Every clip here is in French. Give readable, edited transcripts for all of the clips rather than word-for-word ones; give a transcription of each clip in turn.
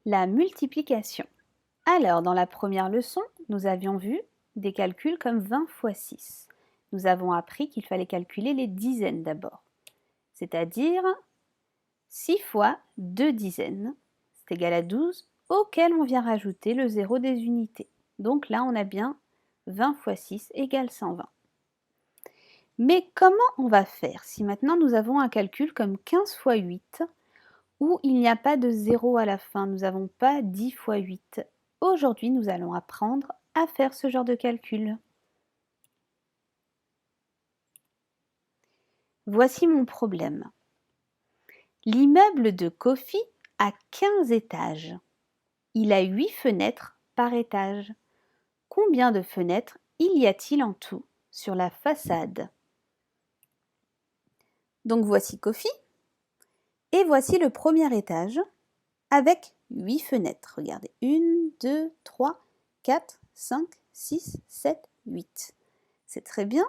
La multiplication. Alors, dans la première leçon, nous avions vu des calculs comme 20 fois 6. Nous avons appris qu'il fallait calculer les dizaines d'abord, c'est-à-dire 6 fois 2 dizaines, c'est égal à 12, auquel on vient rajouter le zéro des unités. Donc là, on a bien 20 fois 6 égale 120. Mais comment on va faire si maintenant nous avons un calcul comme 15 fois 8, où il n'y a pas de zéro à la fin, nous n'avons pas 10 fois 8. Aujourd'hui, nous allons apprendre à faire ce genre de calcul. Voici mon problème. L'immeuble de Kofi a 15 étages. Il a 8 fenêtres par étage. Combien de fenêtres il y a-t-il en tout sur la façade? Donc voici Kofi. Et voici le premier étage avec 8 fenêtres. Regardez, 1, 2, 3, 4, 5, 6, 7, 8. C'est très bien.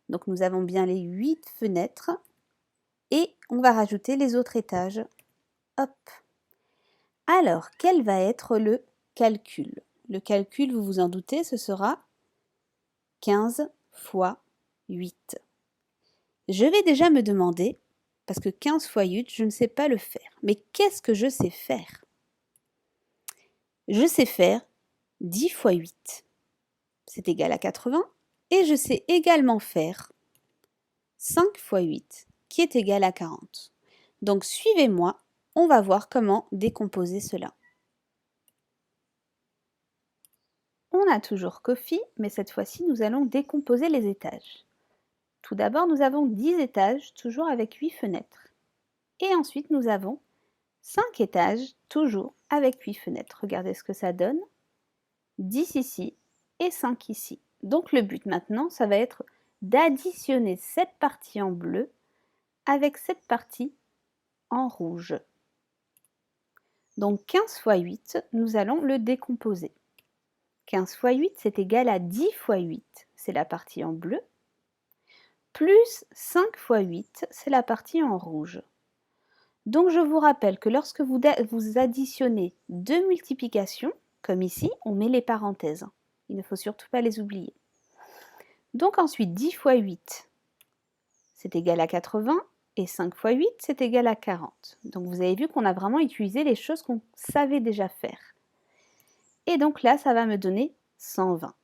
Donc nous avons bien les 8 fenêtres. Et on va rajouter les autres étages. Hop. Alors, quel va être le calcul? Le calcul, vous vous en doutez, ce sera 15 fois 8. Je vais déjà me demander, parce que 15 fois 8, je ne sais pas le faire. Mais qu'est-ce que je sais faire? Je sais faire 10 fois 8. C'est égal à 80. Et je sais également faire 5 fois 8, qui est égal à 40. Donc suivez-moi, on va voir comment décomposer cela. On a toujours Kofi, mais cette fois-ci, nous allons décomposer les étages. Tout d'abord, nous avons 10 étages, toujours avec 8 fenêtres. Et ensuite, nous avons 5 étages, toujours avec 8 fenêtres. Regardez ce que ça donne. 10 ici et 5 ici. Donc le but maintenant, ça va être d'additionner cette partie en bleu avec cette partie en rouge. Donc 15 fois 8, nous allons le décomposer. 15 fois 8, c'est égal à 10 fois 8, c'est la partie en bleu, plus 5 fois 8, c'est la partie en rouge. Donc je vous rappelle que lorsque vous additionnez deux multiplications, comme ici, on met les parenthèses. Il ne faut surtout pas les oublier. Donc ensuite, 10 fois 8, c'est égal à 80, et 5 fois 8, c'est égal à 40. Donc vous avez vu qu'on a vraiment utilisé les choses qu'on savait déjà faire. Et donc là, ça va me donner 120.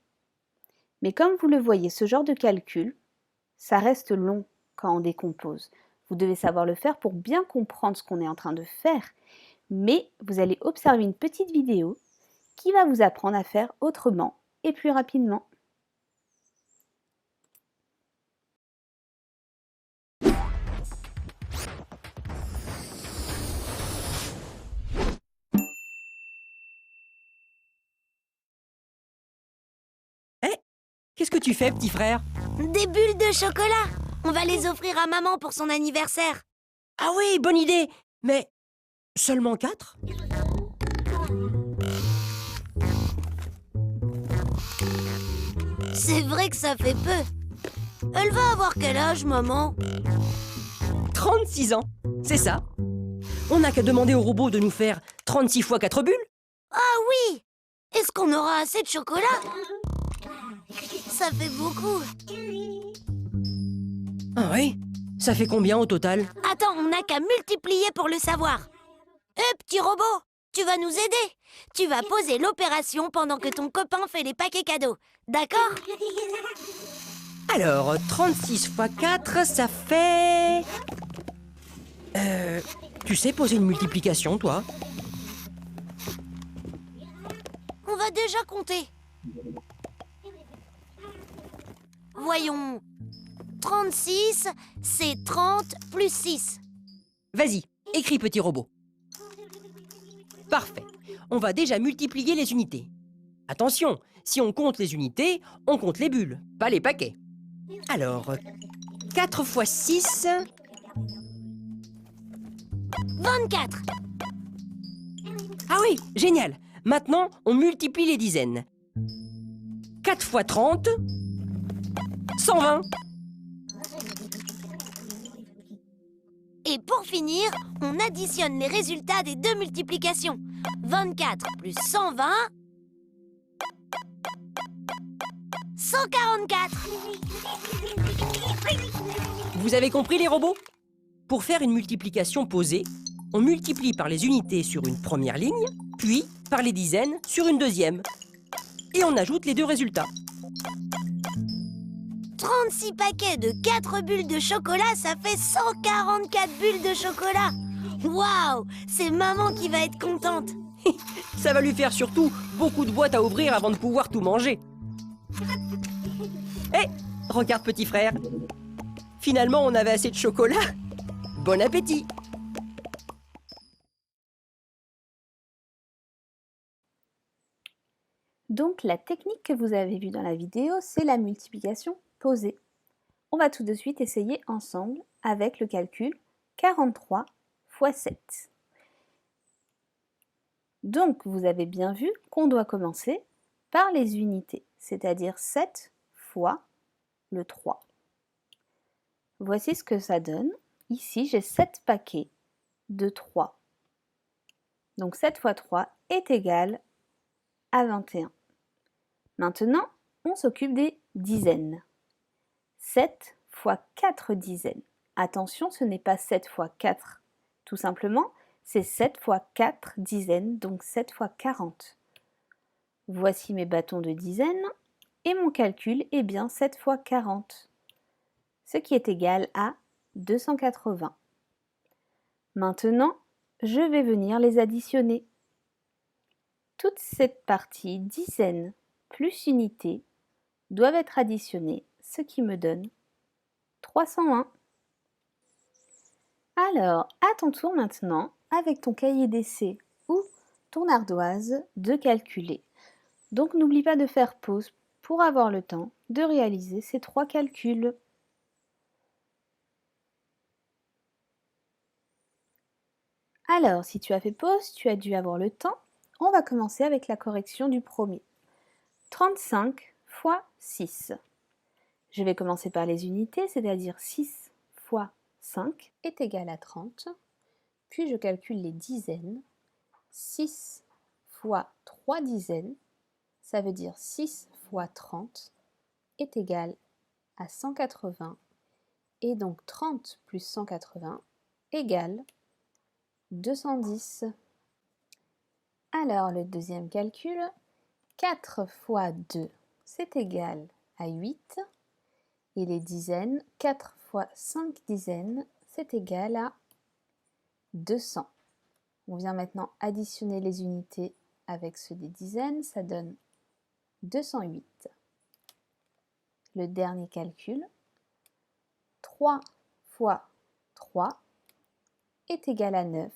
Mais comme vous le voyez, ce genre de calcul, ça reste long quand on décompose. Vous devez savoir le faire pour bien comprendre ce qu'on est en train de faire. Mais vous allez observer une petite vidéo qui va vous apprendre à faire autrement et plus rapidement. Qu'est-ce que tu fais, petit frère? Des bulles de chocolat! On va les offrir à maman pour son anniversaire. Ah oui, bonne idée! Mais seulement 4? C'est vrai que ça fait peu. Elle va avoir quel âge, maman? 36 ans, c'est ça. On n'a qu'à demander au robot de nous faire 36 fois 4 bulles. Ah oui! Est-ce qu'on aura assez de chocolat? Ça fait beaucoup. Ah oui? Ça fait combien au total? Attends, on n'a qu'à multiplier pour le savoir. Hé, petit robot, tu vas nous aider. Tu vas poser l'opération pendant que ton copain fait les paquets cadeaux. D'accord? Alors, 36 fois 4, ça fait... Tu sais poser une multiplication, toi? On va déjà compter. Voyons. 36, c'est 30 plus 6. Vas-y, écris, petit robot. Parfait. On va déjà multiplier les unités. Attention, si on compte les unités, on compte les bulles, pas les paquets. Alors, 4 fois 6... 24. Ah oui, génial. Maintenant, on multiplie les dizaines. 4 fois 30... 120. Et pour finir, on additionne les résultats des deux multiplications. 24 plus 120... 144. Vous avez compris les robots? Pour faire une multiplication posée, on multiplie par les unités sur une première ligne, puis par les dizaines sur une deuxième. Et on ajoute les deux résultats. 36 paquets de 4 bulles de chocolat, ça fait 144 bulles de chocolat. Waouh, c'est maman qui va être contente. Ça va lui faire surtout beaucoup de boîtes à ouvrir avant de pouvoir tout manger. Hé, regarde petit frère. Finalement, on avait assez de chocolat. Bon appétit! Donc la technique que vous avez vue dans la vidéo, c'est la multiplication posée. On va tout de suite essayer ensemble avec le calcul 43 x 7. Donc vous avez bien vu qu'on doit commencer par les unités, c'est-à-dire 7 fois le 3. Voici ce que ça donne. Ici, j'ai 7 paquets de 3. Donc 7 fois 3 est égal à 21. Maintenant, on s'occupe des dizaines. 7 fois 4 dizaines. Attention, ce n'est pas 7 fois 4, tout simplement, c'est 7 fois 4 dizaines, donc 7 fois 40. Voici mes bâtons de dizaines, et mon calcul est bien 7 fois 40, ce qui est égal à 280. Maintenant, je vais venir les additionner. Toute cette partie dizaines plus unités doivent être additionnées, ce qui me donne 301. Alors, à ton tour maintenant, avec ton cahier d'essai ou ton ardoise, de calculer. Donc n'oublie pas de faire pause pour avoir le temps de réaliser ces 3 calculs. Alors, si tu as fait pause, tu as dû avoir le temps. On va commencer avec la correction du premier. 35 fois 6. Je vais commencer par les unités, c'est-à-dire 6 fois 5 est égal à 30. Puis je calcule les dizaines. 6 fois 3 dizaines, ça veut dire 6 fois 30 est égal à 180. Et donc 30 plus 180 égale 210. Alors le deuxième calcul, 4 fois 2, c'est égal à 8. Et les dizaines, 4 fois 5 dizaines, c'est égal à 200. On vient maintenant additionner les unités avec ceux des dizaines, ça donne 208. Le dernier calcul, 3 fois 3 est égal à 9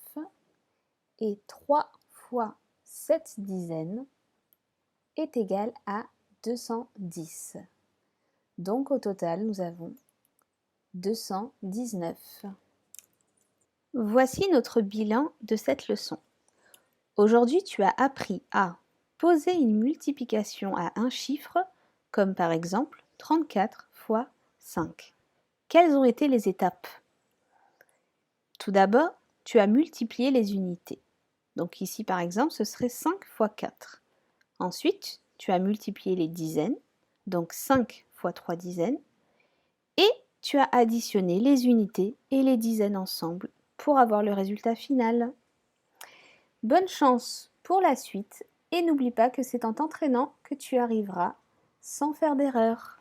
et 3 fois 7 dizaines est égal à 210. Donc au total, nous avons 219. Voici notre bilan de cette leçon. Aujourd'hui, tu as appris à poser une multiplication à un chiffre, comme par exemple 34 fois 5. Quelles ont été les étapes? Tout d'abord, tu as multiplié les unités. Donc ici, par exemple, ce serait 5 fois 4. Ensuite, tu as multiplié les dizaines, donc 5 fois 3 dizaines. Et tu as additionné les unités et les dizaines ensemble pour avoir le résultat final. Bonne chance pour la suite et n'oublie pas que c'est en t'entraînant que tu arriveras sans faire d'erreur.